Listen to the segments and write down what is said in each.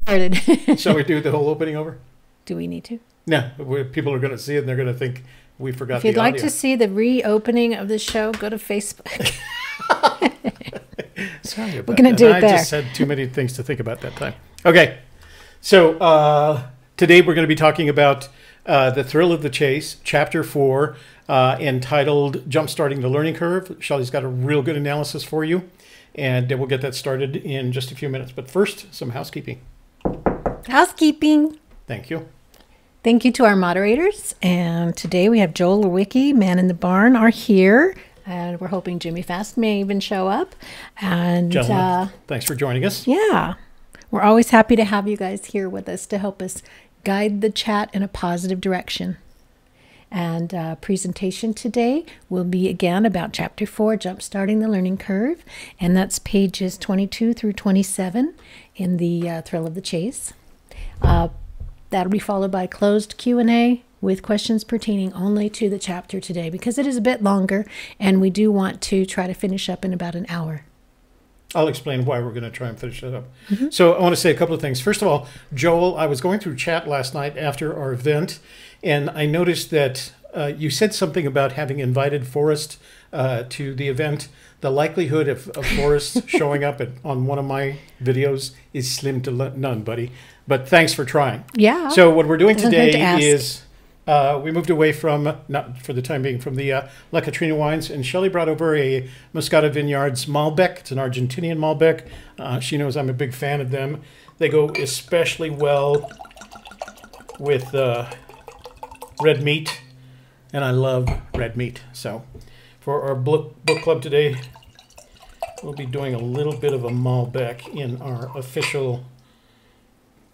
started. Shall we do the whole opening over? Do we need to? No, people are going to see it and they're going to think we forgot the audio. If you'd like audio. to see the reopening of the show, go to Facebook. Sorry about We're going to do it there. I just had too many things to think about that time. Okay, so today we're going to be talking about The Thrill of the Chase, Chapter 4, entitled Jumpstarting the Learning Curve. Shelley's got a real good analysis for you, and we'll get that started in just a few minutes. But first, some housekeeping. Housekeeping. Thank you. Thank you to our moderators. And today we have Joel Lewicki, Man in the Barn, are here. And we're hoping Jimmy Fast may even show up. And gentlemen, thanks for joining us. Yeah. We're always happy to have you guys here with us to help us guide the chat in a positive direction. And presentation today will be again about Chapter 4, Jumpstarting the Learning Curve. And that's pages 22 through 27 in the Thrill of the Chase. That'll be followed by closed Q&A with questions pertaining only to the chapter today, because it is a bit longer and we do want to try to finish up in about an hour. I'll explain why we're going to try and finish it up. So I want to say a couple of things. First of all, Joel, I was going through chat last night after our event, and I noticed that you said something about having invited Forrest to the event. The likelihood of Forrest showing up on one of my videos is slim to none, buddy. But thanks for trying. Yeah. So what we're doing today is we moved away from, not for the time being, from the La Catrina wines, and Shelley brought over a Moscato Vineyards Malbec. It's an Argentinian Malbec. She knows I'm a big fan of them. They go especially well with red meat, and I love red meat. So for our book club today, we'll be doing a little bit of a Malbec in our official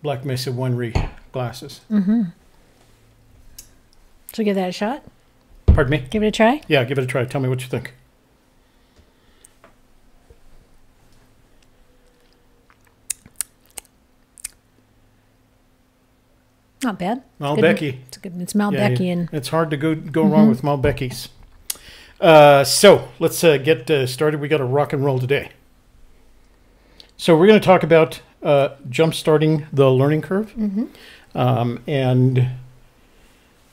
Black Mesa Winery glasses. Should we give that a shot? Pardon me? Give it a try? Yeah, give it a try. Tell me what you think. Not bad. Malbecky. It's good. It's Malbeckian. Yeah, it's hard to go wrong with Malbeckies. So let's get started. We got to rock and roll today. So we're going to talk about jumpstarting the learning curve. And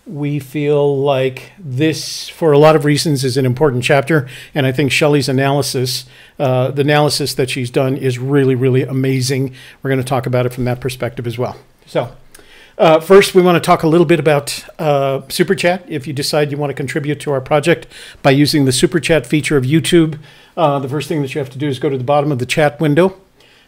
we feel like this, for a lot of reasons, is an important chapter. And I think Shelley's analysis, the analysis that she's done, is really, really amazing. We're going to talk about it from that perspective as well. So first, we want to talk a little bit about Super Chat. If you decide you want to contribute to our project by using the Super Chat feature of YouTube, the first thing that you have to do is go to the bottom of the chat window.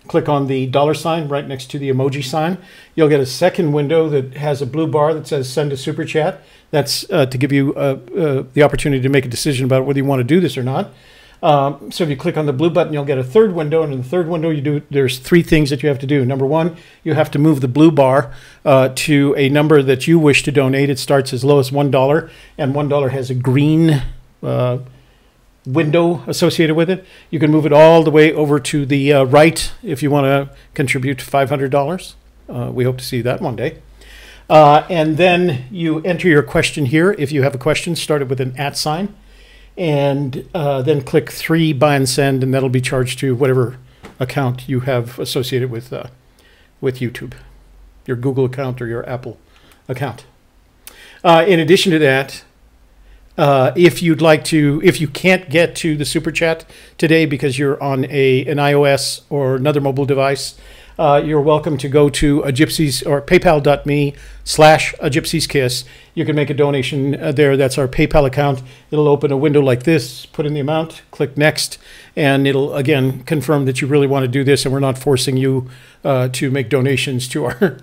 Click on the $sign right next to the emoji sign. You'll get a second window that has a blue bar that says Send a Super Chat. That's to give you the opportunity to make a decision about whether you want to do this or not. So if you click on the blue button, you'll get a third window. And in the third window, there's three things that you have to do. Number one, you have to move the blue bar to a number that you wish to donate. It starts as low as $1, and $1 has a green window associated with it. You can move it all the way over to the right if you want to contribute $500. We hope to see that one day. And then you enter your question here. If you have a question, start it with an @ and then click 3 buy and send, and that'll be charged to whatever account you have associated with YouTube, your Google account or your Apple account. In addition to that, if you can't get to the Super Chat today because you're on an iOS or another mobile device, you're welcome to go to a Gypsy's or paypal.me/a-gypsy's-kiss. You can make a donation there. That's our PayPal account. It'll open a window like this, put in the amount, click next, and it'll again confirm that you really want to do this, and we're not forcing you to make donations to our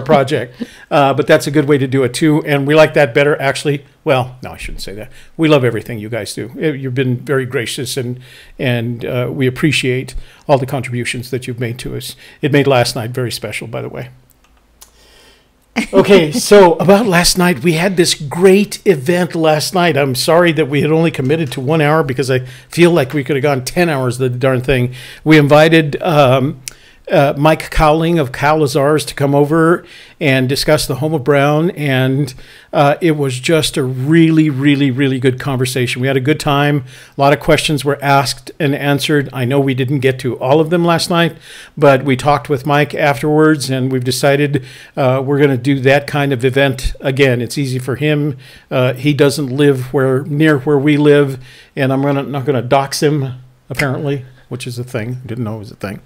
project. But that's a good way to do it too, and we like that better actually. Well, no, I shouldn't say that. We love everything you guys do. You've been very gracious, and we appreciate all the contributions that you've made to us. It made last night very special, by the way. Okay, so about last night, we had this great event last night. I'm sorry that we had only committed to 1 hour because I feel like we could have gone 10 hours, the darn thing. We invited Mike Cowling of Cowlazars to come over and discuss the home of Brown. And it was just a really, really, really good conversation. We had a good time. A lot of questions were asked and answered. I know we didn't get to all of them last night, but we talked with Mike afterwards, and we've decided we're going to do that kind of event again. It's easy for him. He doesn't live near where we live, and I'm not going to dox him, apparently, which is a thing. Didn't know it was a thing.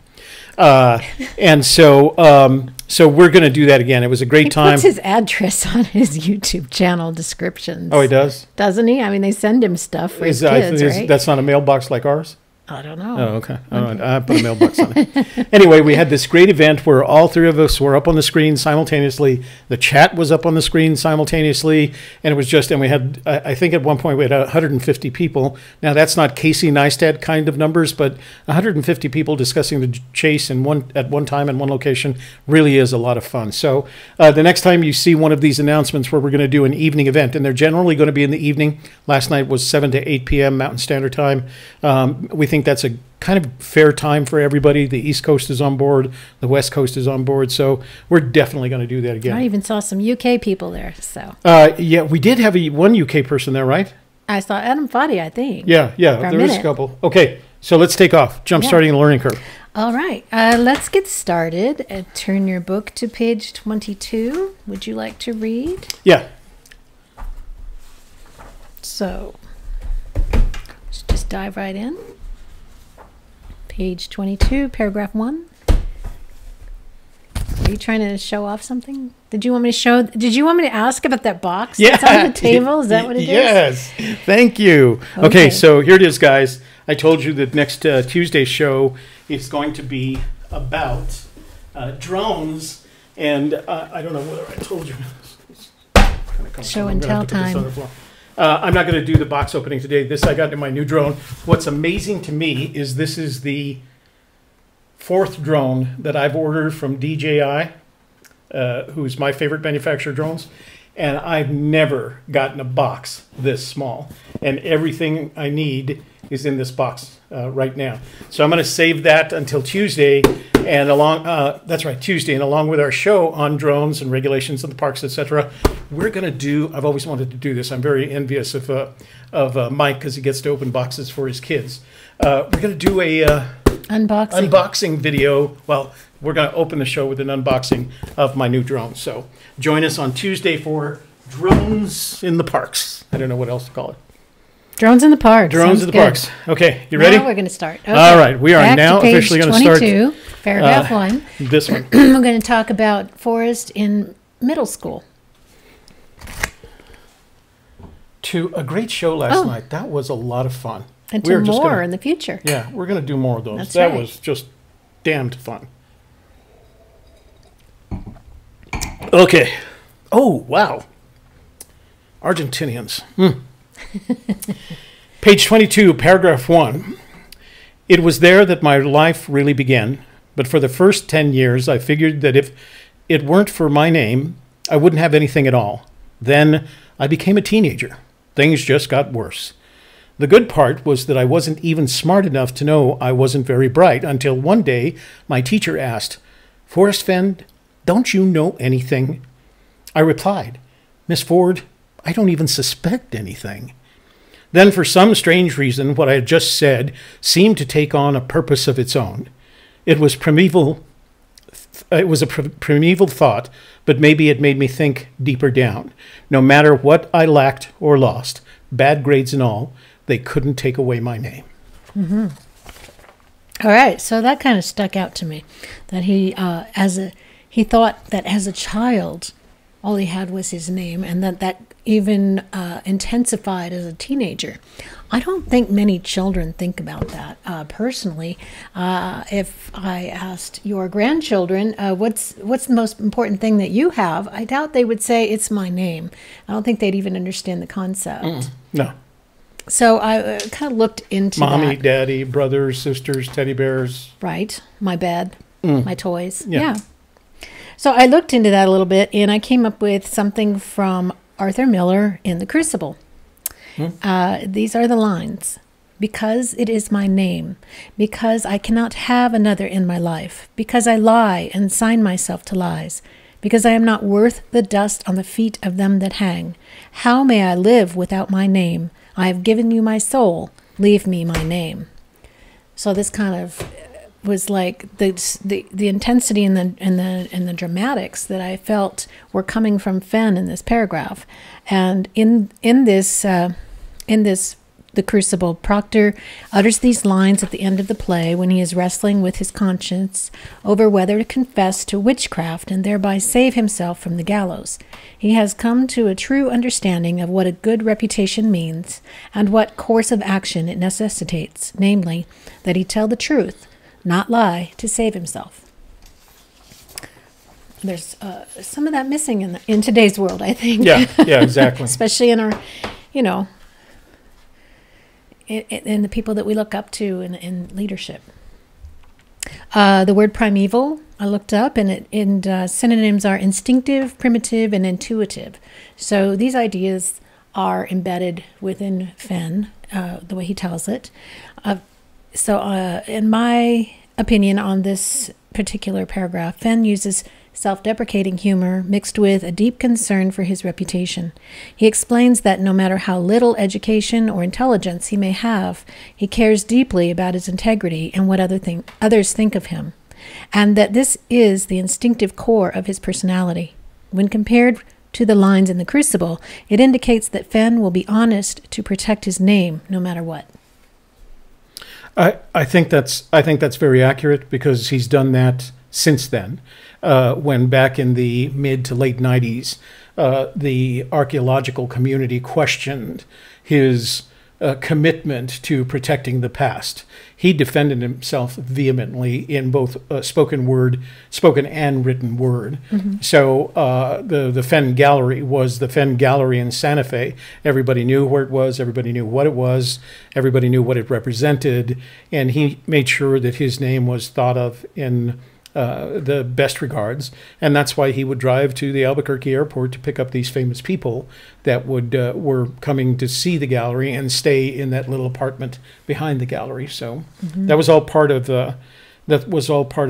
And so we're going to do that again. It was a great time. He puts his address on his YouTube channel descriptions. Oh, he does? Doesn't he? I mean, they send him stuff for his kids, right? That's not a mailbox like ours? I don't know. Oh, okay. I put a mailbox on it. Anyway, we had this great event where all three of us were up on the screen simultaneously. The chat was up on the screen simultaneously, and it was just, and we had, I think at one point we had 150 people. Now, that's not Casey Neistat kind of numbers, but 150 people discussing the chase at one time in one location really is a lot of fun. So the next time you see one of these announcements where we're going to do an evening event, and they're generally going to be in the evening. Last night was 7 to 8 p.m. Mountain Standard Time. We think that's a kind of fair time for everybody. The East Coast is on board. The West Coast is on board. So we're definitely going to do that again. I even saw some UK people there. So yeah, we did have one UK person there, right? I saw Adam Foddy, I think. Yeah, there is a couple. Okay, so let's take off. Starting the learning curve. All right, let's get started. Turn your book to page 22. Would you like to read? Yeah. So let's just dive right in. Page 22, paragraph 1. Are you trying to show off something? Did you want me to ask about that box that's on the table? Is that what it is? Yes. Thank you. Okay, so here it is, guys. I told you that next Tuesday's show is going to be about drones, and I don't know whether I told you. Show and tell time. I'm not going to do the box opening today. I got in my new drone. What's amazing to me is this is the 4th drone that I've ordered from DJI, who's my favorite manufacturer of drones. And I've never gotten a box this small. And everything I need is in this box right now. So I'm going to save that until Tuesday. And Tuesday. And along with our show on drones and regulations in the parks, etc., we're going to do, I've always wanted to do this. I'm very envious of Mike because he gets to open boxes for his kids. We're going to do a unboxing video. Well, we're going to open the show with an unboxing of my new drone. So join us on Tuesday for Drones in the Parks. I don't know what else to call it. Drones in the Parks. Drones in the Parks. Okay, you ready? Now we're going to start. Okay. All right, we are now officially going to start. 22, paragraph 1. This one. We're going to talk about Forrest in middle school. To a great show last night. That was a lot of fun. And to more in the future. Yeah, we're going to do more of those. That was just damned fun. Okay. Oh, wow. Argentinians. Page 22, paragraph 1. It was there that my life really began, but for the first 10 years, I figured that if it weren't for my name, I wouldn't have anything at all. Then I became a teenager. Things just got worse. The good part was that I wasn't even smart enough to know I wasn't very bright until one day my teacher asked, "Forrest Fenn, don't you know anything?" I replied, "Miss Ford, I don't even suspect anything." Then for some strange reason, what I had just said seemed to take on a purpose of its own. It was primeval. It was a primeval thought, but maybe it made me think deeper down. No matter what I lacked or lost, bad grades and all, they couldn't take away my name. Mm-hmm. All right, so that kind of stuck out to me, that he thought that as a child, all he had was his name, and that even intensified as a teenager. I don't think many children think about that. Personally, if I asked your grandchildren, what's the most important thing that you have, I doubt they would say it's my name. I don't think they'd even understand the concept. No. So I kind of looked into Mommy, that. daddy, brothers, sisters, teddy bears. Right. My bed, my toys. Yeah. So I looked into that a little bit, and I came up with something from Arthur Miller in The Crucible. These are the lines. because it is my name, because I cannot have another in my life, because I lie and sign myself to lies, because I am not worth the dust on the feet of them that hang. How may I live without my name? I have given you my soul, leave me my name. So this kind of was like the intensity and the dramatics that I felt were coming from Fenn in this paragraph. And in this The Crucible, Proctor utters these lines at the end of the play when he is wrestling with his conscience over whether to confess to witchcraft and thereby save himself from the gallows. He has come to a true understanding of what a good reputation means and what course of action it necessitates, namely, that he tell the truth, not lie, to save himself. There's some of that missing in today's world, I think. Yeah, exactly. Especially in our, in the people that we look up to in leadership. The word primeval, I looked up, and synonyms are instinctive, primitive, and intuitive. So these ideas are embedded within Fenn, the way he tells it. So in my opinion on this particular paragraph, Fenn uses self-deprecating humor mixed with a deep concern for his reputation. He explains that no matter how little education or intelligence he may have, he cares deeply about his integrity and what others think of him, and that this is the instinctive core of his personality. When compared to the lines in The Crucible, it indicates that Fenn will be honest to protect his name no matter what. I think that's very accurate, because he's done that since then. When back in the mid to late 90s, the archaeological community questioned his commitment to protecting the past. He defended himself vehemently in both spoken and written word. Mm-hmm. So the Fenn Gallery was the Fenn Gallery in Santa Fe. Everybody knew where it was. Everybody knew what it was. Everybody knew what it represented. And he made sure that his name was thought of in the best regards, and that's why he would drive to the Albuquerque airport to pick up these famous people that were coming to see the gallery and stay in that little apartment behind the gallery. So that was all part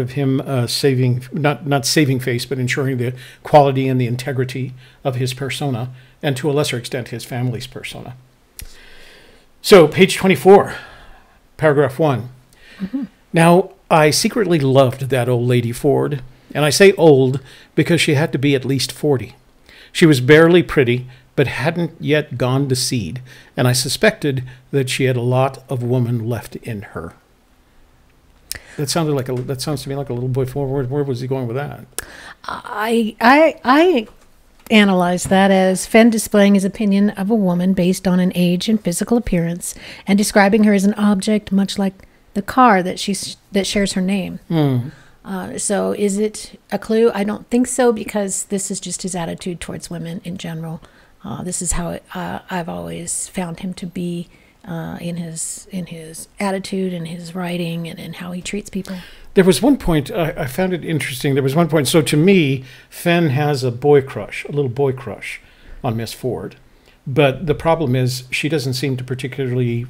of him saving, not saving face, but ensuring the quality and the integrity of his persona, and to a lesser extent his family's persona. So page 24, paragraph 1. Mm-hmm. Now, I secretly loved that old lady Ford, and I say old because she had to be at least 40. She was barely pretty, but hadn't yet gone to seed, and I suspected that she had a lot of woman left in her. That sounds to me like a little boy. Where was he going with that? I analyzed that as Fenn displaying his opinion of a woman based on an age and physical appearance, and describing her as an object much like the car that shares her name. So is it a clue? I don't think so, because this is just his attitude towards women in general. This is how I've always found him to be in his attitude and his writing and in how he treats people. There was one point I found it interesting. There was one point. So to me, Fenn has a little boy crush on Miss Ford, but the problem is she doesn't seem to particularly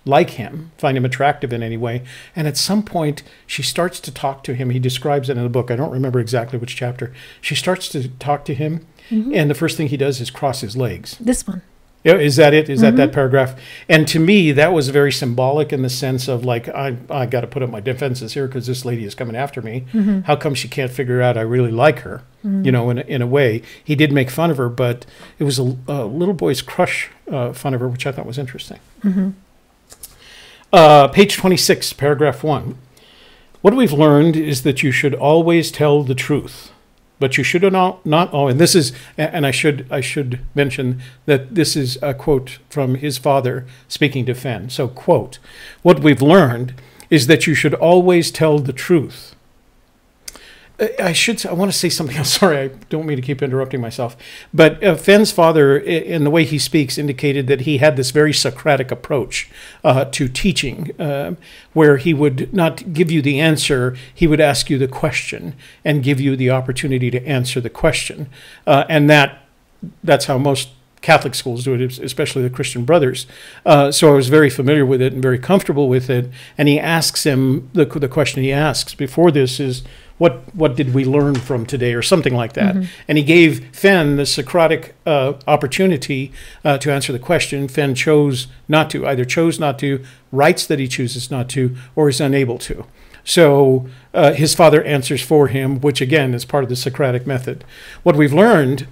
like him, find him attractive in any way. And at some point, she starts to talk to him. He describes it in the book. I don't remember exactly which chapter. She starts to talk to him, and the first thing he does is cross his legs. This one. Yeah, is that it? Is that paragraph? And to me, that was very symbolic in the sense of, like, I got to put up my defenses here because this lady is coming after me. How come she can't figure out I really like her? In a way. He did make fun of her, but it was a little boy's crush fun of her, which I thought was interesting. Page 26, paragraph 1. What we've learned is that you should always tell the truth, but you should not always. And this is, and I should mention that this is a quote from his father speaking to Fenn. So, quote, what we've learned is that you should always tell the truth. I want to say something else. Sorry, I don't mean to keep interrupting myself. But Fenn's father, in the way he speaks, indicated that he had this very Socratic approach to teaching, where he would not give you the answer, he would ask you the question and give you the opportunity to answer the question. And that's how most Catholic schools do it, especially the Christian Brothers. So I was very familiar with it and very comfortable with it. And he asks him, the question he asks before this is, what did we learn from today, or something like that? And he gave Fenn the Socratic opportunity to answer the question. Fenn chose not to, either chose not to, writes that he chooses not to, or is unable to. So his father answers for him, which again is part of the Socratic method. What we've learned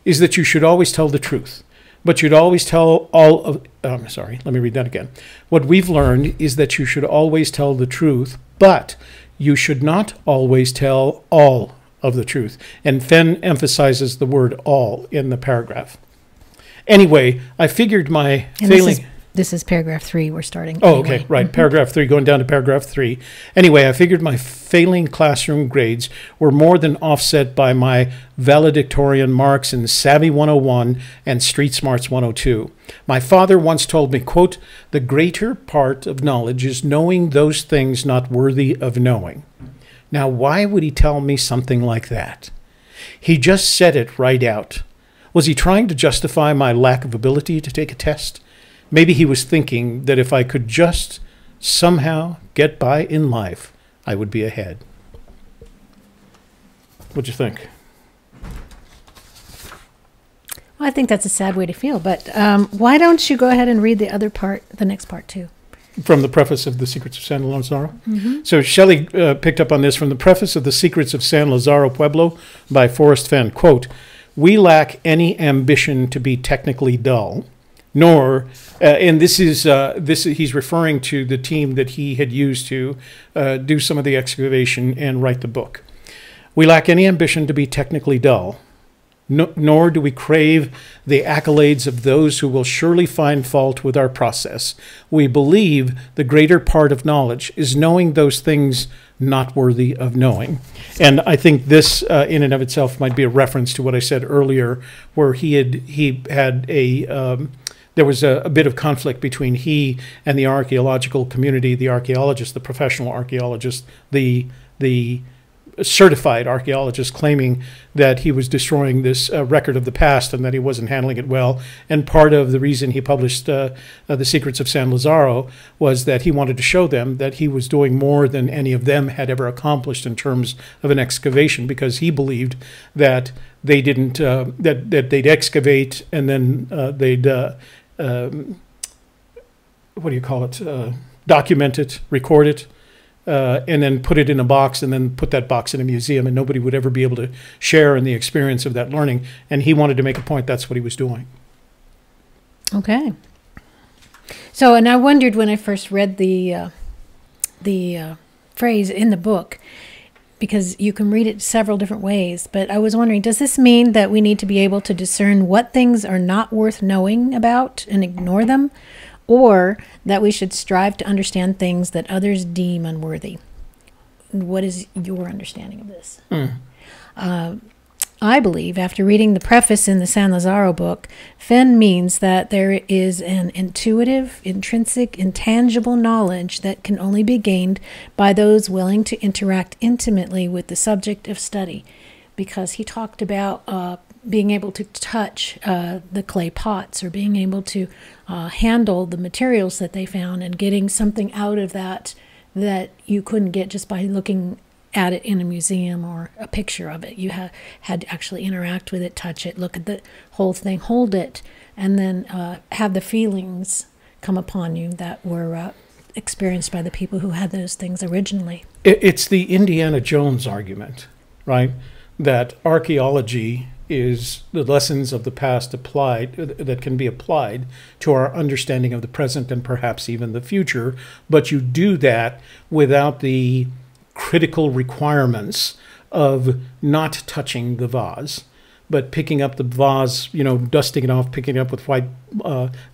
is that you should always tell the truth, but you'd always tell all of, let me read that again. What we've learned is that you should always tell the truth, but you should not always tell all of the truth. And Fenn emphasizes the word all in the paragraph. Anyway, I figured my failing... This is paragraph 3 we're starting. Oh, anyway. Okay, right. Paragraph 3, going down to paragraph 3. Anyway, I figured my failing classroom grades were more than offset by my valedictorian marks in Savvy 101 and Street Smarts 102. My father once told me, quote, "The greater part of knowledge is knowing those things not worthy of knowing." Now, why would he tell me something like that? He just said it right out. Was he trying to justify my lack of ability to take a test? Maybe he was thinking that if I could just somehow get by in life, I would be ahead. What'd you think? Well, I think that's a sad way to feel, but why don't you go ahead and read the other part, the next part too? From the preface of The Secrets of San Lazaro. So Shelley picked up on this from the preface of The Secrets of San Lazaro Pueblo by Forrest Fenn. Quote, "We lack any ambition to be technically dull, nor, and this is he's referring to the team that he had used to do some of the excavation and write the book. We lack any ambition to be technically dull, nor do we crave the accolades of those who will surely find fault with our process. We believe the greater part of knowledge is knowing those things not worthy of knowing." And I think this in and of itself might be a reference to what I said earlier, where he had there was a bit of conflict between he and the archaeological community, the archaeologists, the professional archaeologists, the certified archaeologists, claiming that he was destroying this record of the past and that he wasn't handling it well. And part of the reason he published The Secrets of San Lazaro was that he wanted to show them that he was doing more than any of them had ever accomplished in terms of an excavation, because he believed that they didn't, that they'd excavate and then they'd document it, record it, and then put it in a box, and then put that box in a museum, and nobody would ever be able to share in the experience of that learning. And he wanted to make a point that's what he was doing. Okay. So, and I wondered when I first read the phrase in the book, because you can read it several different ways, but I was wondering, does this mean that we need to be able to discern what things are not worth knowing about and ignore them, or that we should strive to understand things that others deem unworthy? What is your understanding of this? I believe, after reading the preface in the San Lazaro book, Fenn means that there is an intuitive, intrinsic, intangible knowledge that can only be gained by those willing to interact intimately with the subject of study. Because he talked about being able to touch the clay pots, or being able to handle the materials that they found, and getting something out of that you couldn't get just by looking at it in a museum or a picture of it. You had to actually interact with it, touch it, look at the whole thing, hold it, and then have the feelings come upon you that were experienced by the people who had those things originally. It's the Indiana Jones argument, right? That archaeology is the lessons of the past applied, that can be applied to our understanding of the present and perhaps even the future, but you do that without the critical requirements of not touching the vase, but picking up the vase, dusting it off, picking it up with white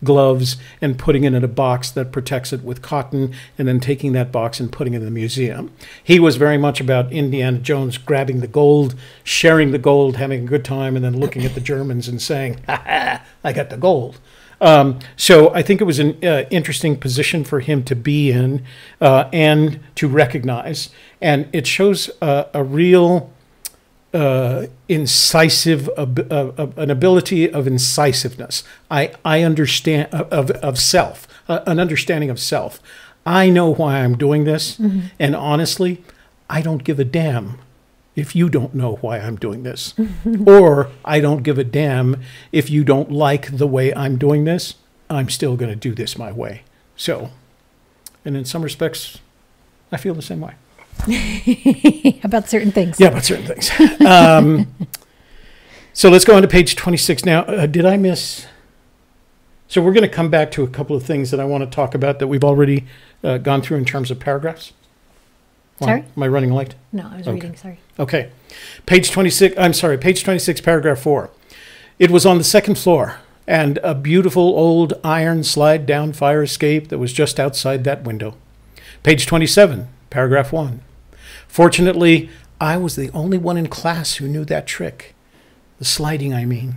gloves and putting it in a box that protects it with cotton, and then taking that box and putting it in the museum. He was very much about Indiana Jones grabbing the gold, sharing the gold, having a good time, and then looking at the Germans and saying, "Ha ha, I got the gold." So I think it was an interesting position for him to be in and to recognize. And it shows a real incisive, an ability of incisiveness. I understand of self, an understanding of self. I know why I'm doing this, and honestly, I don't give a damn if you don't know why I'm doing this, or I don't give a damn if you don't like the way I'm doing this. I'm still going to do this my way. So, and in some respects, I feel the same way. About certain things. Yeah, about certain things. So let's go on to page 26. Now, did I miss? So we're going to come back to a couple of things that I want to talk about that we've already gone through in terms of paragraphs. Sorry? Am I running late? No, I was reading, sorry. Okay. Page 26, page 26, paragraph 4. It was on the second floor, and a beautiful old iron slide-down fire escape that was just outside that window. Page 27, paragraph 1. Fortunately, I was the only one in class who knew that trick. The sliding, I mean.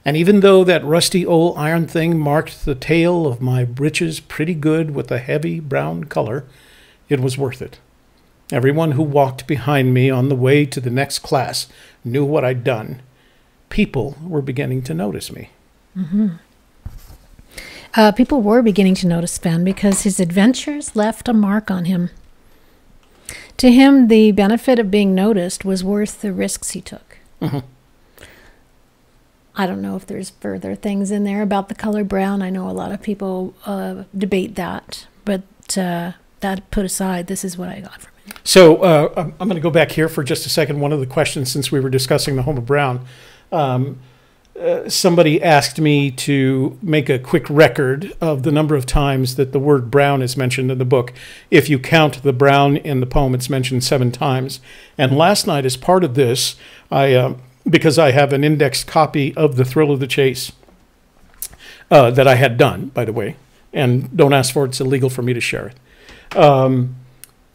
And even though that rusty old iron thing marked the tail of my breeches pretty good with a heavy brown color, it was worth it. Everyone who walked behind me on the way to the next class knew what I'd done. People were beginning to notice me. People were beginning to notice Fenn because his adventures left a mark on him. To him, the benefit of being noticed was worth the risks he took. I don't know if there's further things in there about the color brown. I know a lot of people debate that, but that put aside, this is what I got from it. So I'm going to go back here for just a second. One of the questions, since we were discussing the home of Brown, somebody asked me to make a quick record of the number of times that the word brown is mentioned in the book. If you count the brown in the poem, it's mentioned 7 times. And last night, as part of this, because I have an indexed copy of The Thrill of the Chase that I had done, by the way, and don't ask for it, it's illegal for me to share it.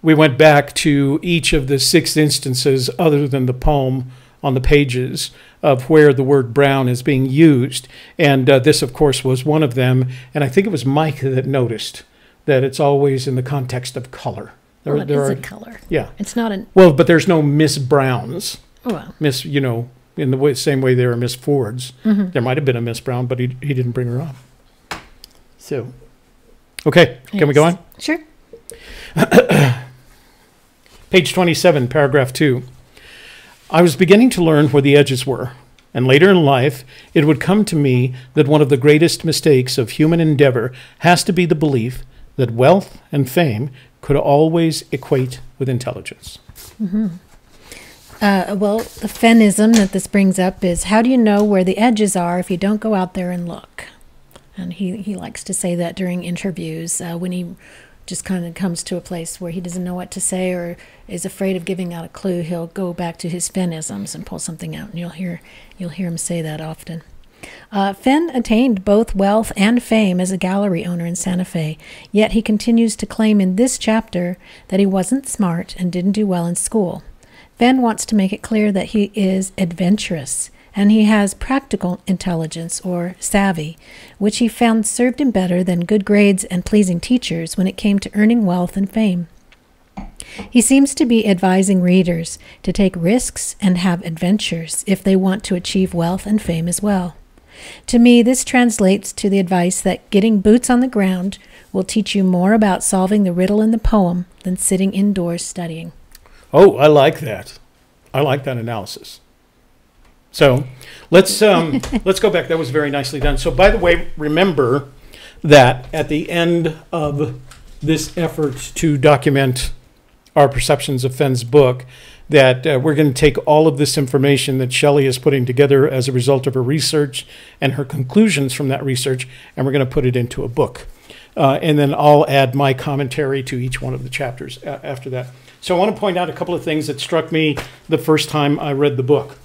We went back to each of the 6 instances other than the poem on the pages of where the word brown is being used. And this, of course, was one of them. And I think it was Mike that noticed that it's always in the context of color. Well, it is a color. Yeah. It's not an... Well, but there's no Miss Browns. Oh, well. Miss, you know, in the same way there are Miss Fords. There might have been a Miss Brown, but he didn't bring her up. So, okay, can we go on? Sure. Page 27, paragraph 2. I was beginning to learn where the edges were, and later in life it would come to me that one of the greatest mistakes of human endeavor has to be the belief that wealth and fame could always equate with intelligence. Well, the Fennism that this brings up is, how do you know where the edges are if you don't go out there and look? And he likes to say that during interviews when he just kind of comes to a place where he doesn't know what to say or is afraid of giving out a clue. He'll go back to his Fennisms and pull something out, and you'll hear him say that often. Fenn attained both wealth and fame as a gallery owner in Santa Fe, yet he continues to claim in this chapter that he wasn't smart and didn't do well in school. Fenn wants to make it clear that he is adventurous, and he has practical intelligence, or savvy, which he found served him better than good grades and pleasing teachers when it came to earning wealth and fame. He seems to be advising readers to take risks and have adventures if they want to achieve wealth and fame as well. To me, this translates to the advice that getting boots on the ground will teach you more about solving the riddle in the poem than sitting indoors studying. Oh, I like that. I like that analysis. So let's go back. That was very nicely done. So by the way, remember that at the end of this effort to document our perceptions of Fenn's book, that we're going to take all of this information that Shelley is putting together as a result of her research and her conclusions from that research, and we're going to put it into a book. And then I'll add my commentary to each one of the chapters after that. So I want to point out a couple of things that struck me the first time I read the book.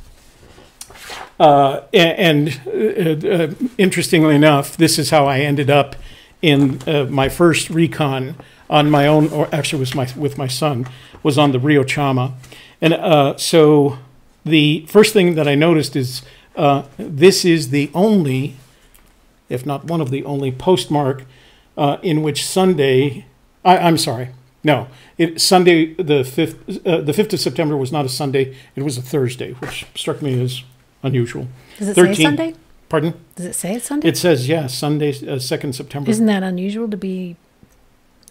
Interestingly enough, this is how I ended up in my first recon on my own, or actually was with my son, was on the Rio Chama. And so the first thing that I noticed is this is the only, if not one of the only, postmark in which Sunday, I'm sorry, No, Sunday the 5th of September was not a Sunday. It was a Thursday, which struck me as unusual. Does it say Sunday? Pardon? Does it say it's Sunday? It says, yeah, Sunday, 2nd September. Isn't that unusual to be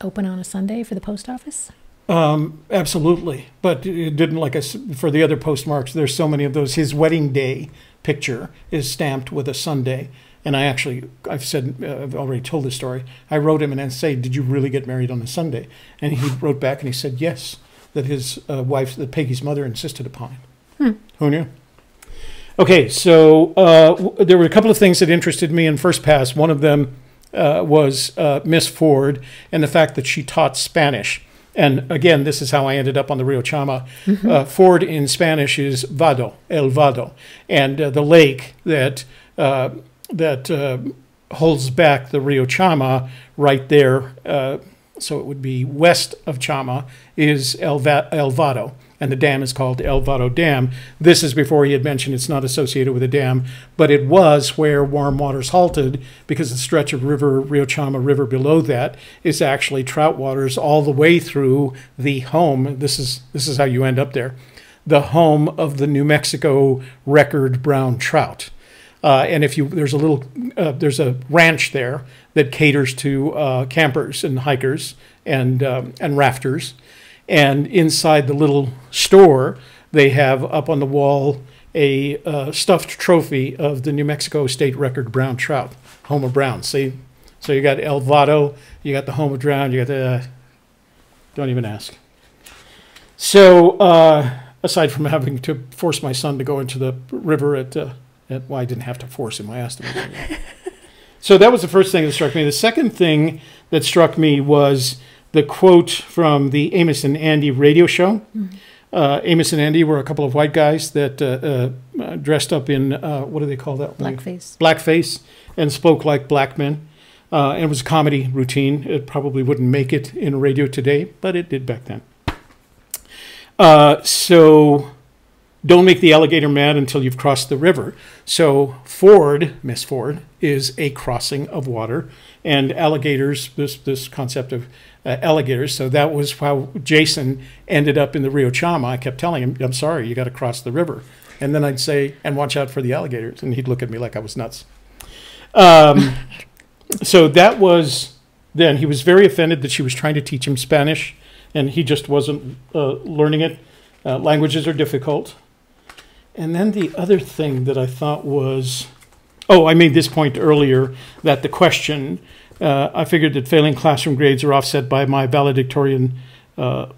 open on a Sunday for the post office? Absolutely. But it didn't, like for the other postmarks, there's so many of those. His wedding day picture is stamped with a Sunday. And I've already told this story. I wrote him and said, did you really get married on a Sunday? And he wrote back and he said, yes, that his wife, that Peggy's mother, insisted upon it. Who knew? Okay, so there were a couple of things that interested me in first pass. One of them was Miss Ford and the fact that she taught Spanish. And again, this is how I ended up on the Rio Chama. Ford in Spanish is Vado, El Vado. And the lake that holds back the Rio Chama right there, so it would be west of Chama, is El Vado. And the dam is called El Vado Dam. This is before he had mentioned it's not associated with a dam, but it was where warm waters halted because the stretch of Rio Chama River below that is actually trout waters all the way through the home. This is how you end up there. The home of the New Mexico record brown trout. And there's a ranch there that caters to campers and hikers and rafters. And inside the little store, they have up on the wall a stuffed trophy of the New Mexico state record brown trout, home of brown. See, so you got El Vado, you got the home of brown, you got the don't even ask. So aside from having to force my son to go into the river well, I didn't have to force him. I asked him. So that was the first thing that struck me. The second thing that struck me was the quote from the Amos and Andy radio show. Amos and Andy were a couple of white guys that dressed up in, what do they call that? Blackface. Blackface, and spoke like black men. And it was a comedy routine. It probably wouldn't make it in radio today, but it did back then. So don't make the alligator mad until you've crossed the river. So Ford, Miss Ford, is a crossing of water, and alligators, this concept of alligators. So that was how Jason ended up in the Rio Chama. I kept telling him, I'm sorry, you got to cross the river. And then I'd say, and watch out for the alligators. And he'd look at me like I was nuts. So that was then. He was very offended that she was trying to teach him Spanish, and he just wasn't learning it. Languages are difficult. And then the other thing that I thought was, I made this point earlier, that the question, I figured that failing classroom grades are offset by my valedictorian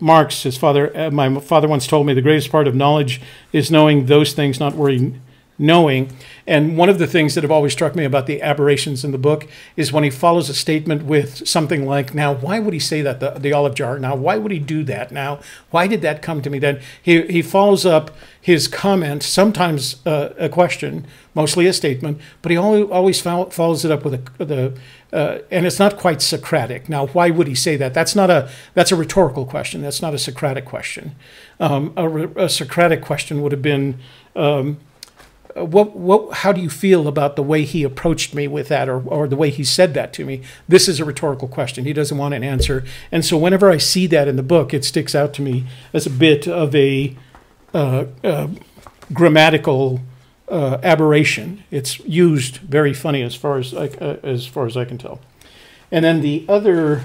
marks. My father once told me the greatest part of knowledge is knowing those things, not worrying knowing. And one of the things that have always struck me about the aberrations in the book is when he follows a statement with something like, now, why would he say that, the olive jar? Now, why would he do that? Now, why did that come to me? Then he follows up his comment, sometimes a question, mostly a statement, but he always follows it up with and it's not quite Socratic. Now, why would he say that? That's a rhetorical question. That's not a Socratic question. A Socratic question would have been, how do you feel about the way he approached me with that, or the way he said that to me? This is a rhetorical question. He doesn't want an answer. And so whenever I see that in the book, it sticks out to me as a bit of a grammatical aberration. It's used very funny as far as I can tell. And then the other,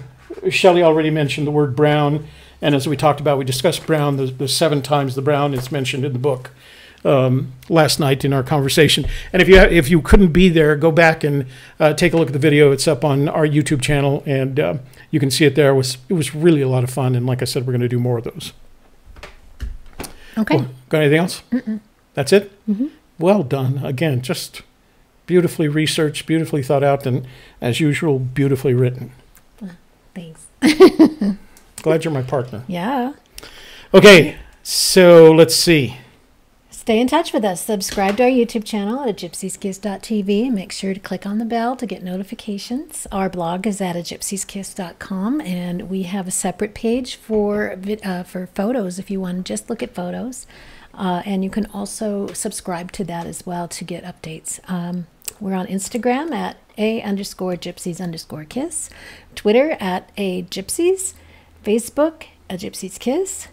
Shelley already mentioned the word brown. And as we talked about, we discussed brown, the 7 times the brown is mentioned in the book. Last night in our conversation. And if you couldn't be there, go back and take a look at the video. It's up on our YouTube channel, and you can see it there. It was really a lot of fun, and like I said, we're going to do more of those. Okay. Got anything else? Mm-mm. That's it? Mm-hmm. Well done. Again, just beautifully researched, beautifully thought out, and as usual, beautifully written. Thanks. Glad you're my partner. Yeah. Okay, so let's see. Stay in touch with us. Subscribe to our YouTube channel at gypsieskiss.tv. Make sure to click on the bell to get notifications. Our blog is at gypsieskiss.com, and we have a separate page for photos if you want to just look at photos. And you can also subscribe to that as well to get updates. We're on Instagram at _gypsies_kiss, Twitter at @gypsies, Facebook, A Gypsy's Kiss.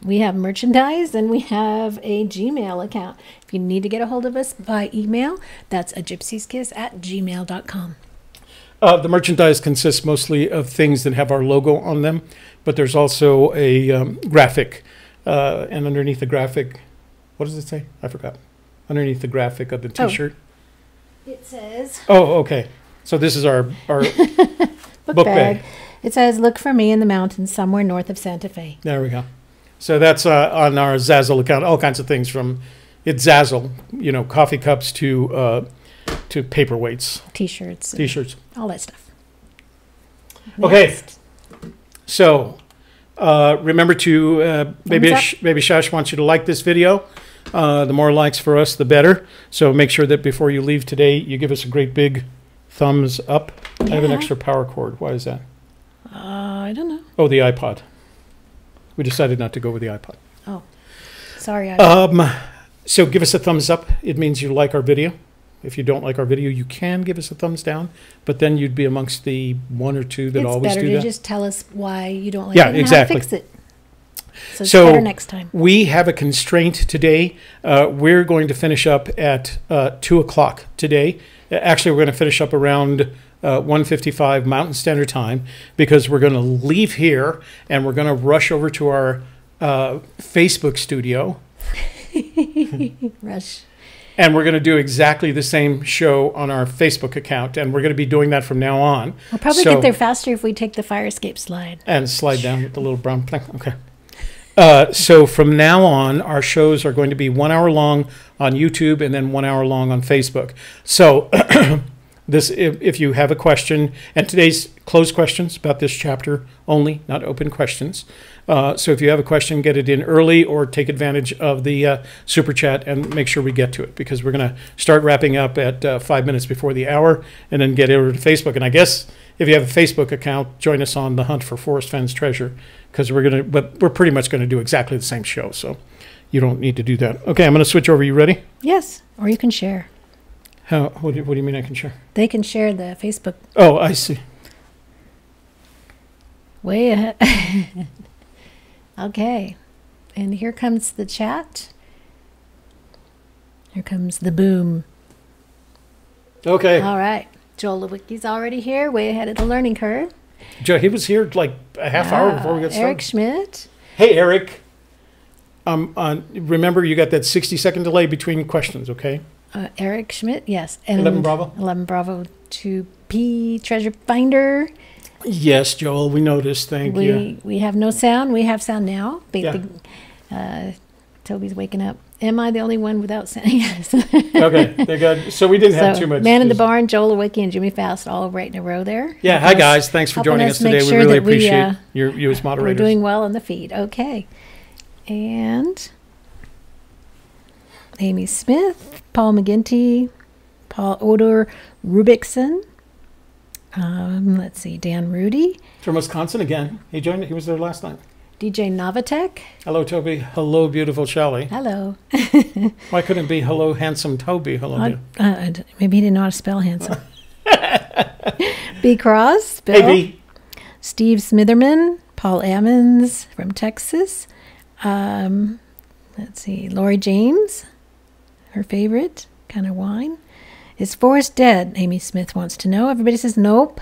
We have merchandise, and we have a Gmail account. If you need to get a hold of us by email, that's agypsieskiss@gmail.com. The merchandise consists mostly of things that have our logo on them, but there's also a graphic, and underneath the graphic, what does it say? I forgot. Underneath the graphic of the T-shirt. It says... Oh, okay. So this is our book bag. It says, "Look for me in the mountains somewhere north of Santa Fe." There we go. So that's on our Zazzle account. All kinds of things from it's Zazzle, coffee cups to paperweights, T-shirts, all that stuff. Okay. Next. So remember to Baby Shash wants you to like this video. The more likes for us, the better. So make sure that before you leave today, you give us a great big thumbs up. Yeah. I have an extra power cord. Why is that? I don't know. Oh, the iPod. We decided not to go with the iPod. Oh, sorry. So give us a thumbs up. It means you like our video. If you don't like our video, you can give us a thumbs down, but then you'd be amongst the one or two that always do that. It's better to just tell us why you don't like it and exactly. how to fix it. So it's better next time. We have a constraint today. We're going to finish up at 2 o'clock today. Actually, we're going to finish up around 1:55 Mountain Standard Time, because we're going to leave here and we're going to rush over to our Facebook studio. Rush. And we're going to do exactly the same show on our Facebook account, and we're going to be doing that from now on. We'll probably get there faster if we take the fire escape slide. And slide down with the little brown thing. Okay. So from now on, our shows are going to be 1 hour long on YouTube and then 1 hour long on Facebook. So if you have a question, and today's closed questions about this chapter only, not open questions. So if you have a question, get it in early or take advantage of the super chat and make sure we get to it, because we're going to start wrapping up at 5 minutes before the hour and then get over to Facebook. And I guess if you have a Facebook account, join us on the hunt for Forrest Fenn's treasure, because we're pretty much going to do exactly the same show. So you don't need to do that. Okay, I'm going to switch over. You ready? Yes, or you can share. What do you mean I can share? They can share the Facebook. Oh, I see. Way ahead. Okay, and here comes the chat. Here comes the boom. Okay. All right. Joel Lewicki's already here, way ahead of the learning curve. Joe, he was here like a half hour before we got started. Eric Schmidt. Hey, Eric. Remember, you got that 60-second delay between questions, okay? Eric Schmidt, yes. And 11 Bravo. 11 Bravo to P Treasure Finder. Yes, Joel, we noticed. Thank you. We have no sound. We have sound now. Yeah. Toby's waking up. Am I the only one without sound? Yes. Okay, they're good. So we didn't have too much. Man in the Barn, Joel Lewicki, and Jimmy Fast all right in a row there. Yeah, hi guys. Thanks for joining us today. We really appreciate you as moderators. We're doing well on the feed. Okay. And Amy Smith, Paul McGinty, Paul Odor Rubikson. Let's see, Dan Rudy. From Wisconsin again. He joined. He was there last night. DJ Novatek. Hello, Toby. Hello, beautiful Shelley. Hello. Why couldn't it be hello, handsome Toby? Hello. Maybe he didn't know how to spell handsome. B. Cross. Bill. Hey, B. Steve Smitherman. Paul Ammons from Texas. Let's see, Lori James. Her favorite kind of wine. Is Forrest dead? Amy Smith wants to know. Everybody says nope.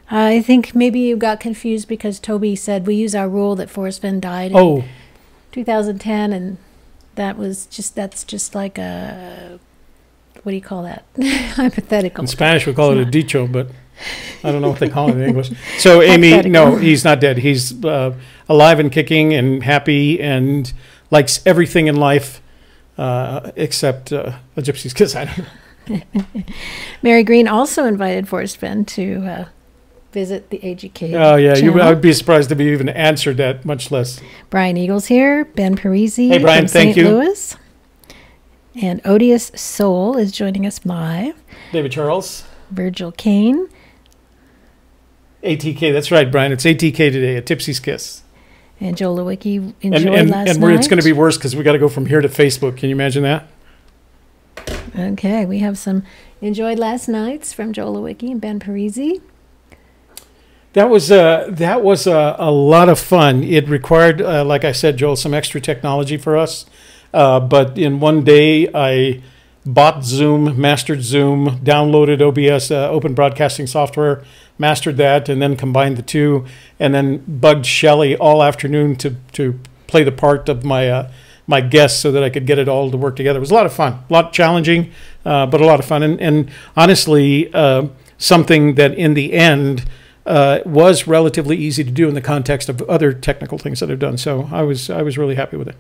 I think maybe you got confused because Toby said we use our rule that Forrest Fenn died in 2010, and that's just like a, what do you call that? Hypothetical. In Spanish we call it a dicho, but I don't know what they call it in English. So Amy, no, he's not dead. He's alive and kicking and happy and likes everything in life except a Gypsy's Kiss. I don't know. Mary Green also invited Forrest Fenn to visit the AGK. Oh, yeah. I would be surprised if you even answered that, much less. Brian Eagles here. Ben Parisi. Hey, Brian, from thank St. you. Louis. And Odious Soul is joining us live. David Charles. Virgil Kane. ATK. That's right, Brian. It's ATK today, a Gypsy's Kiss. And Joel Lewicki enjoyed last night. And it's going to be worse because we got to go from here to Facebook. Can you imagine that? Okay, we have some enjoyed last nights from Joel Lewicki and Ben Parisi. That was a lot of fun. It required, like I said, Joel, some extra technology for us. But in one day, I bought Zoom, mastered Zoom, downloaded OBS, Open Broadcasting Software, mastered that, and then combined the two, and then bugged Shelley all afternoon to play the part of my guest so that I could get it all to work together. It was a lot of fun, a lot challenging, but a lot of fun, and honestly, something that in the end was relatively easy to do in the context of other technical things that I've done. So I was really happy with it.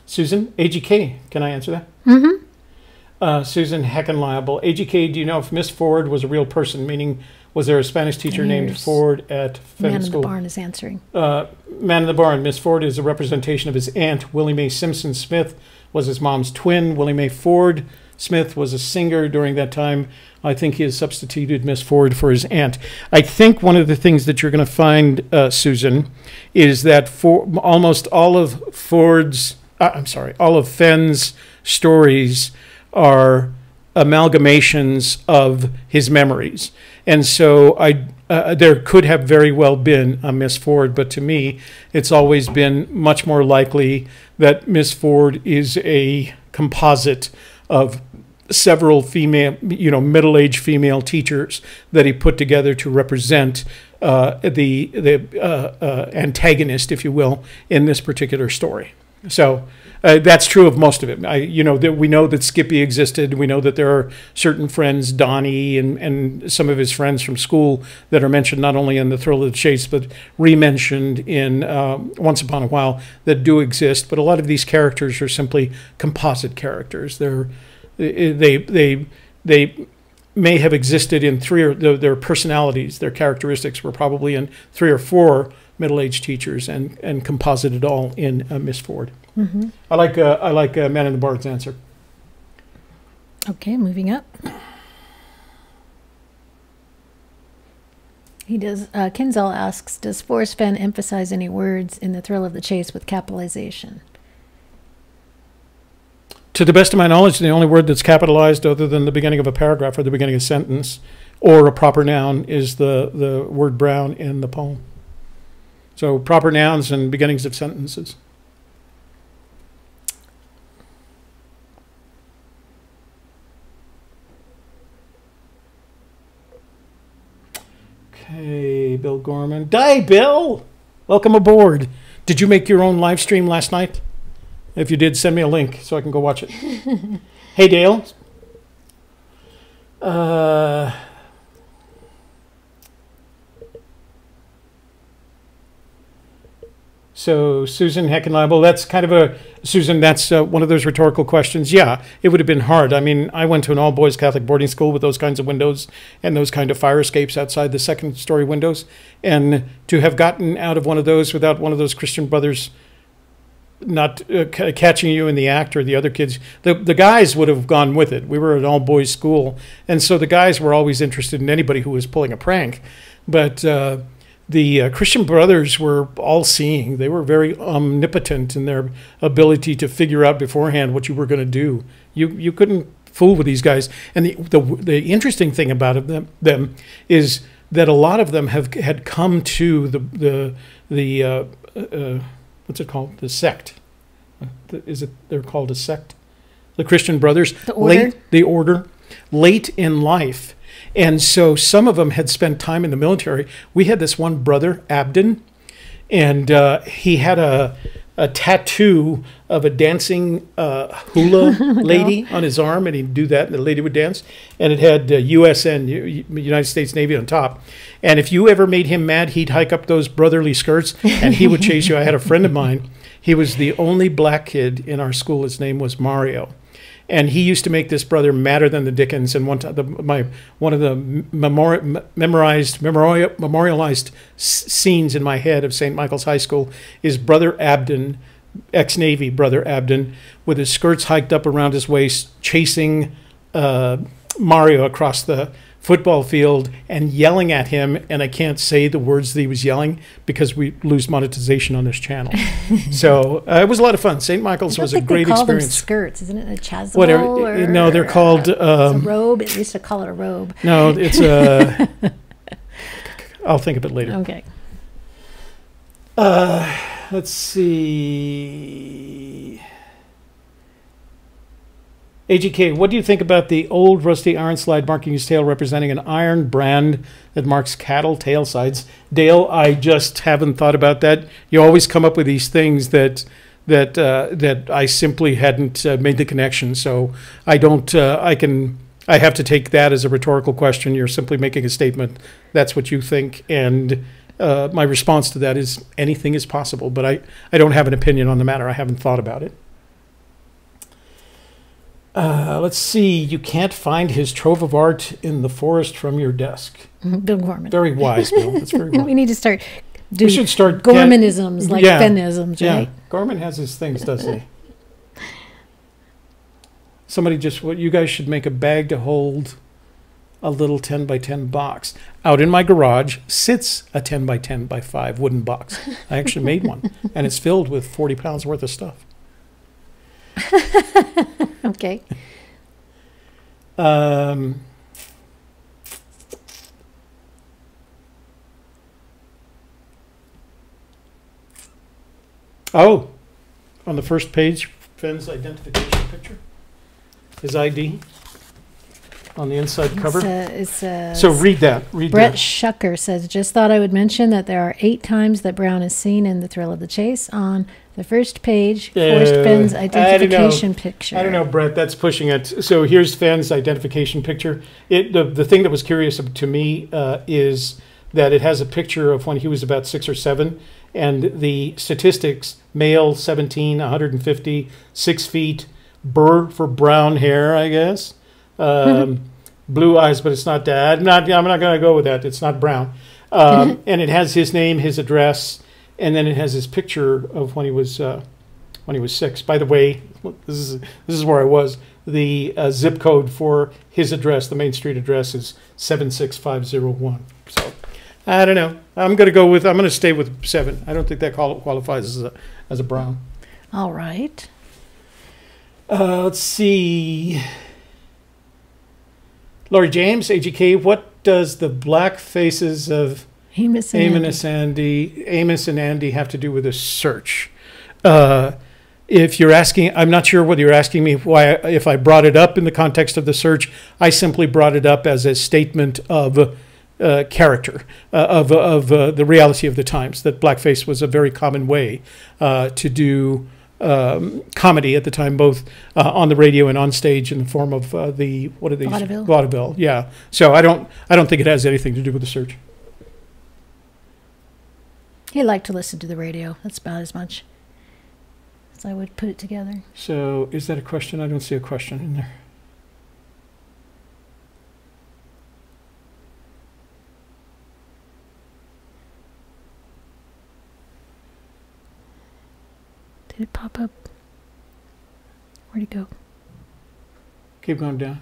Susan, AGK, can I answer that? Mm-hmm. Susan Heckenliable, AGK, do you know if Miss Ford was a real person, meaning was there a Spanish teacher named Ford at Fenn Man School? in the Barn is answering. Man in the Barn, Miss Ford is a representation of his aunt, Willie Mae Simpson Smith, was his mom's twin. Willie Mae Ford Smith was a singer during that time. I think he has substituted Miss Ford for his aunt. I think one of the things that you're going to find, Susan, is that for almost all of all of Fenn's stories are amalgamations of his memories. And so there could have very well been a Miss Ford, but to me, it's always been much more likely that Miss Ford is a composite of several female, middle-aged female teachers that he put together to represent the antagonist, if you will, in this particular story. So that's true of most of it. We know that Skippy existed. We know that there are certain friends, Donnie and some of his friends from school, that are mentioned not only in The Thrill of the Chase, but re-mentioned in Once Upon a While, that do exist. But a lot of these characters are simply composite characters. They may have existed in their personalities, their characteristics were probably in 3 or 4 middle-aged teachers and composited all in Miss Ford. Mm-hmm. I like Man in the Barn's answer. Okay, moving up. He does. Kinzel asks, does Forrest Fenn emphasize any words in The Thrill of the Chase with capitalization? To the best of my knowledge, the only word that's capitalized other than the beginning of a paragraph or the beginning of a sentence or a proper noun is the word brown in the poem. So proper nouns and beginnings of sentences. Okay, Bill Gorman. Di, Bill! Welcome aboard. Did you make your own live stream last night? If you did, send me a link so I can go watch it. Hey, Dale. So Susan Heckenliable, that's kind of Susan, that's one of those rhetorical questions. Yeah, it would have been hard. I mean, I went to an all-boys Catholic boarding school with those kinds of windows and those kind of fire escapes outside the second-story windows. And to have gotten out of one of those without one of those Christian brothers not catching you in the act, or the other kids, the guys would have gone with it. We were an all-boys school, and so the guys were always interested in anybody who was pulling a prank. But the Christian brothers were all-seeing. They were very omnipotent in their ability to figure out beforehand what you were going to do. You couldn't fool with these guys. And the interesting thing about them is that a lot of them had come to the what's it called? The sect. They're called a sect? The Christian Brothers. The order? The order. Late in life. And so some of them had spent time in the military. We had this one brother, Abden, and he had a tattoo of a dancing hula lady on his arm, and he'd do that, and the lady would dance. And it had USN, United States Navy, on top. And if you ever made him mad, he'd hike up those brotherly skirts, and he would chase you. I had a friend of mine. He was the only black kid in our school. His name was Mario. And he used to make this brother madder than the Dickens. And one of the memorialized scenes in my head of St. Michael's High School is Brother Abden, ex-Navy Brother Abden, with his skirts hiked up around his waist, chasing Mario across the football field and yelling at him, and I can't say the words that he was yelling because we lose monetization on this channel. So it was a lot of fun. St. Michael's was a great experience. Them skirts, isn't it? A chasuble? Whatever. No, they're called it's a robe. They used to call it a robe. No, it's a. I'll think of it later. Okay. Let's see. AGK, what do you think about the old rusty iron slide marking his tail representing an iron brand that marks cattle tail sides? Dale, I just haven't thought about that. You always come up with these things that I simply hadn't made the connection. So I don't. I have to take that as a rhetorical question. You're simply making a statement. That's what you think, and my response to that is anything is possible. But I don't have an opinion on the matter. I haven't thought about it. Let's see. You can't find his trove of art in the forest from your desk. Bill Gorman. Very wise, Bill. That's very wise. We need to start we should start Gormanisms, like Fennisms, right? Yeah, Gorman has his things, doesn't he? Somebody you guys should make a bag to hold a little 10 by 10 box. Out in my garage sits a 10 by 10 by 5 wooden box. I actually made one, and it's filled with 40 pounds worth of stuff. Okay. Oh, on the first page, Fenn's identification picture, his ID on the inside cover. So read that. Brett Shucker says, just thought I would mention that there are 8 times that Brown is seen in The Thrill of the Chase. On the first page, Forrest Fenn's identification picture. I don't know, Brett, that's pushing it. So here's Fenn's identification picture. The thing that was curious to me is that it has a picture of when he was about 6 or 7, and the statistics, male 17, 150, 6 feet, burr for brown hair, I guess. Blue eyes, but it's not that. I'm not going to go with that. It's not brown. And it has his name, his address, and then it has his picture of when he was 6. By the way, this is where I was. The zip code for his address, the Main Street address, is 76501. So I don't know. I'm going to stay with 7. I don't think that qualifies as a brown. All right. Let's see. Laurie James, AGK, what does the black faces of Amos and Andy have to do with a search? If you're asking, I'm not sure whether you're asking me why, if I brought it up in the context of the search. I simply brought it up as a statement of character, of the reality of the times, that blackface was a very common way to do comedy at the time, both on the radio and on stage in the form of what are these? Vaudeville. Yeah. So I don't think it has anything to do with the search. He liked to listen to the radio. That's about as much as I would put it together. So is that a question? I don't see a question in there. Did it pop up? Where'd it go? Keep going down.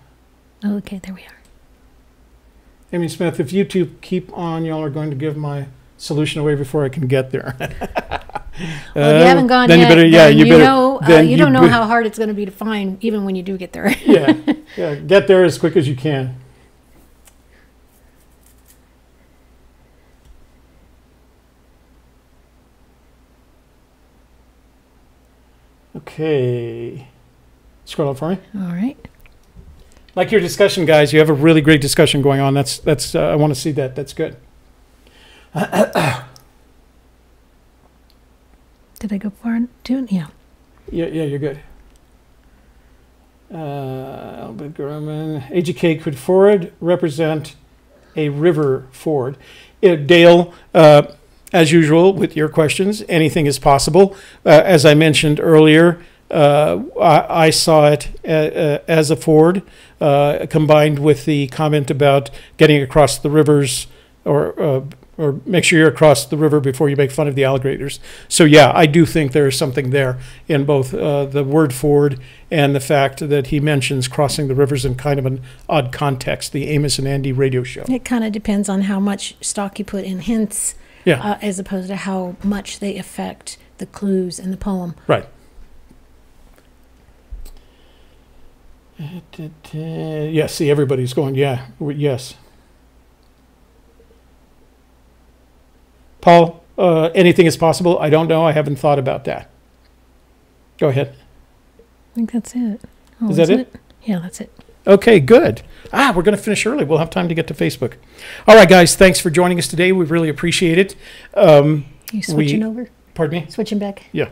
Oh, okay, there we are. Amy Smith, if you two keep on, y'all are going to give my solution away before I can get there. Well, if you haven't gone yet, you don't know how hard it's going to be to find, even when you do get there. yeah, get there as quick as you can. Okay. Scroll up for me. All right. Like your discussion, guys. You have a really great discussion going on. That's I want to see that. That's good. Did I go far too? Yeah. Yeah, you're good. Albert Gorman. AGK, could Ford represent a river ford? Dale, as usual, with your questions, anything is possible. As I mentioned earlier, I saw it as a ford, combined with the comment about getting across the rivers or or make sure you're across the river before you make fun of the alligators. So yeah, I do think there is something there in both the word ford and the fact that he mentions crossing the rivers in kind of an odd context, the Amos and Andy radio show. It kind of depends on how much stock you put in hints, Yeah. as opposed to how much they affect the clues in the poem. Right. Yeah, see, everybody's going, yeah, yes. Paul, anything is possible? I don't know. I haven't thought about that. Go ahead. I think that's it. Oh, Is that isn't it? Yeah, that's it. Okay, good. We're going to finish early. We'll have time to get to Facebook. All right, guys, thanks for joining us today. We really appreciate it. You switching over? Pardon me? Switching back? Yeah.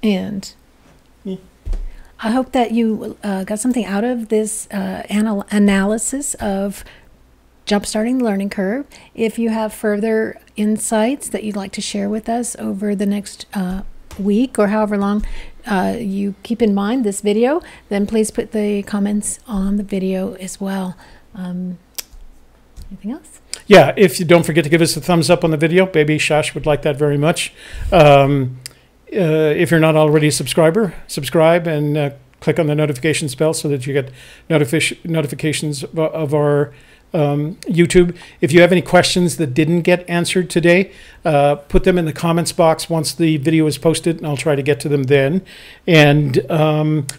And I hope that you got something out of this analysis of jumpstarting the learning curve. If you have further insights that you'd like to share with us over the next week or however long you keep in mind this video, then please put the comments on the video as well. Anything else? Yeah, if you don't forget to give us a thumbs up on the video. Baby Shash would like that very much. If you're not already a subscriber, subscribe and click on the notifications bell so that you get notifications of our YouTube. If you have any questions that didn't get answered today, put them in the comments box once the video is posted, and I'll try to get to them then. And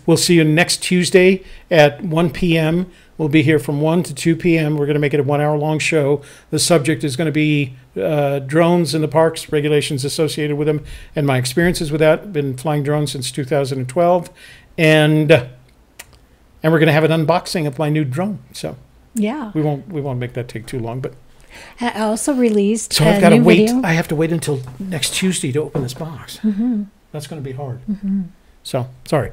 we'll see you next Tuesday at 1 p.m. We'll be here from 1 to 2 p.m. We're going to make it a 1 hour long show. The subject is going to be drones in the parks, regulations associated with them, and my experiences with that. Been flying drones since 2012. And we're going to have an unboxing of my new drone. So yeah, we won't make that take too long. But I also released so I've got to wait. Video. I have to wait until next Tuesday to open this box. That's going to be hard. So sorry.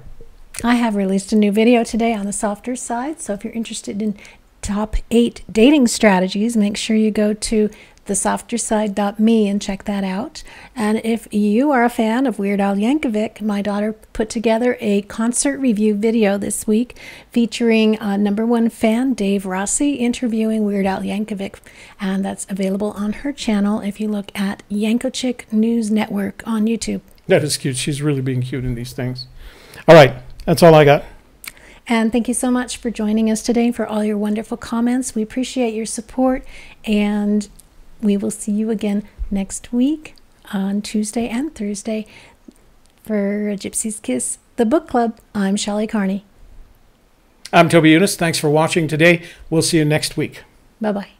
I have released a new video today on the softer side. So if you're interested in top 8 dating strategies, make sure you go to thesofterside.me and check that out. And if you are a fan of Weird Al Yankovic, my daughter put together a concert review video this week featuring #1 fan Dave Rossi interviewing Weird Al Yankovic, and that's available on her channel if you look at Yankochick News Network on YouTube. That is cute. She's really being cute in these things. All right, that's all I got. And thank you so much for joining us today, for all your wonderful comments. We appreciate your support, and we will see you again next week on Tuesday and Thursday for Gypsy Kiss, the book club. I'm Shelley Carney. I'm Toby Eunice. Thanks for watching today. We'll see you next week. Bye-bye.